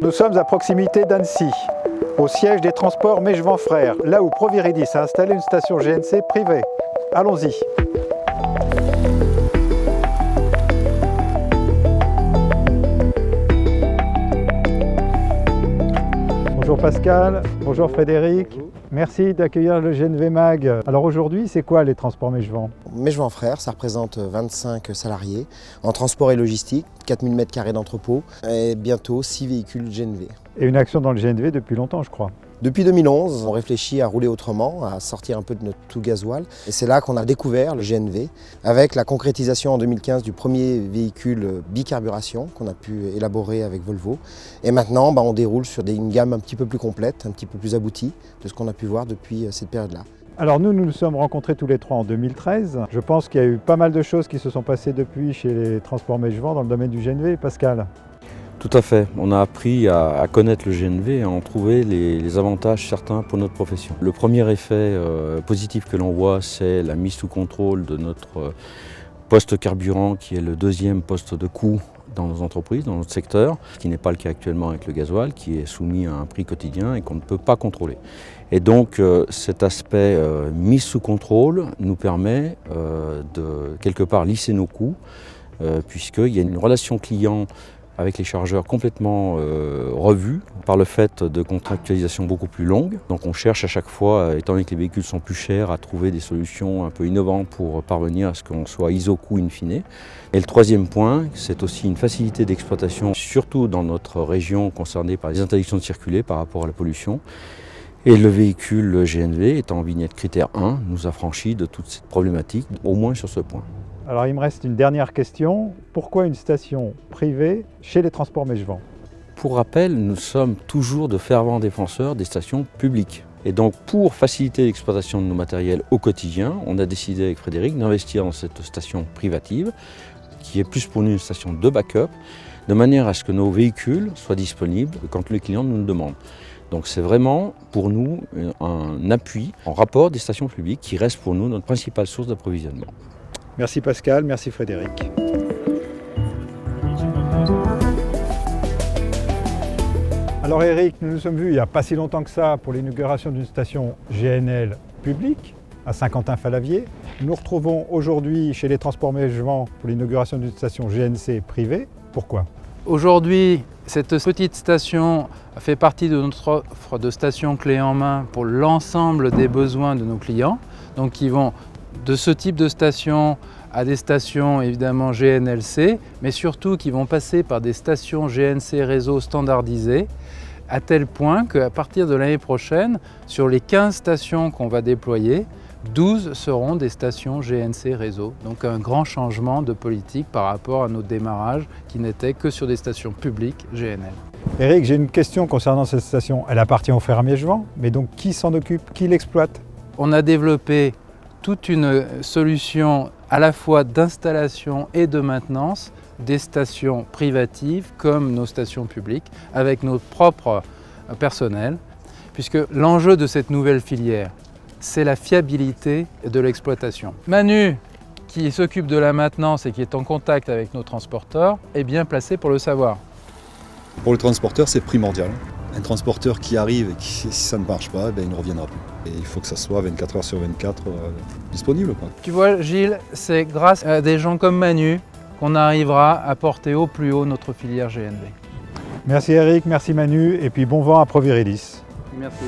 Nous sommes à proximité d'Annecy, au siège des transports Mégevent Frères, là où Proviridis a installé une station GNC privée. Allons-y. Bonjour Pascal, bonjour Frédéric. Bonjour. Merci d'accueillir le GNV Mag. Alors aujourd'hui, c'est quoi les transports Mégevent? Mégevent Frères, ça représente 25 salariés en transport et logistique, 4000 m² d'entrepôt et bientôt 6 véhicules GNV. Et une action dans le GNV depuis longtemps, je crois. Depuis 2011, on réfléchit à rouler autrement, à sortir un peu de notre tout gasoil. Et c'est là qu'on a découvert le GNV, avec la concrétisation en 2015 du premier véhicule bicarburation qu'on a pu élaborer avec Volvo. Et maintenant, on déroule sur une gamme un petit peu plus complète, un petit peu plus aboutie de ce qu'on a pu voir depuis cette période-là. Alors nous nous sommes rencontrés tous les trois en 2013. Je pense qu'il y a eu pas mal de choses qui se sont passées depuis chez les transports Mégevent dans le domaine du GNV. Pascal? Tout à fait. On a appris à connaître le GNV et à en trouver les avantages certains pour notre profession. Le premier effet positif que l'on voit, c'est la mise sous contrôle de notre poste carburant, qui est le deuxième poste de coût dans nos entreprises, dans notre secteur, ce qui n'est pas le cas actuellement avec le gasoil, qui est soumis à un prix quotidien et qu'on ne peut pas contrôler. Et donc cet aspect mise sous contrôle nous permet de quelque part lisser nos coûts, puisqu'il y a une relation client avec les chargeurs complètement revus par le fait de contractualisation beaucoup plus longue. Donc on cherche à chaque fois, étant donné que les véhicules sont plus chers, à trouver des solutions un peu innovantes pour parvenir à ce qu'on soit iso-coût in fine. Et le troisième point, c'est aussi une facilité d'exploitation, surtout dans notre région concernée par les interdictions de circuler par rapport à la pollution. Et le véhicule GNV, étant en vignette critère 1, nous a franchi de toute cette problématique, au moins sur ce point. Alors il me reste une dernière question. Pourquoi une station privée chez les transports Mégevent? Pour rappel, nous sommes toujours de fervents défenseurs des stations publiques. Et donc pour faciliter l'exploitation de nos matériels au quotidien, on a décidé avec Frédéric d'investir dans cette station privative, qui est plus pour nous une station de backup, de manière à ce que nos véhicules soient disponibles quand les clients nous le demandent. Donc c'est vraiment pour nous un appui en rapport des stations publiques qui reste pour nous notre principale source d'approvisionnement. Merci Pascal, merci Frédéric. Alors Eric, nous nous sommes vus il n'y a pas si longtemps que ça pour l'inauguration d'une station GNL publique à Saint-Quentin-Fallavier. Nous nous retrouvons aujourd'hui chez les transports Mégevent pour l'inauguration d'une station GNC privée. Pourquoi? Aujourd'hui, cette petite station fait partie de notre offre de stations clés en main pour l'ensemble des besoins de nos clients, donc qui vont de ce type de station à des stations évidemment GNLC, mais surtout qui vont passer par des stations GNC réseau standardisées, à tel point qu'à partir de l'année prochaine, sur les 15 stations qu'on va déployer, 12 seront des stations GNC réseau. Donc un grand changement de politique par rapport à notre démarrage qui n'était que sur des stations publiques GNL. Eric, j'ai une question concernant cette station. Elle appartient aux frères Mégevent, mais donc qui s'en occupe? Qui l'exploite? On a développé toute une solution à la fois d'installation et de maintenance des stations privatives comme nos stations publiques avec notre propre personnel, puisque l'enjeu de cette nouvelle filière, c'est la fiabilité de l'exploitation. Manu, qui s'occupe de la maintenance et qui est en contact avec nos transporteurs, est bien placé pour le savoir. Pour le transporteur, c'est primordial. Un transporteur qui arrive et si ça ne marche pas, il ne reviendra plus. Et il faut que ça soit 24 heures sur 24 disponible, quoi. Tu vois Gilles, c'est grâce à des gens comme Manu qu'on arrivera à porter au plus haut notre filière GNV. Merci Eric, merci Manu, et puis bon vent à Proviridis. Merci.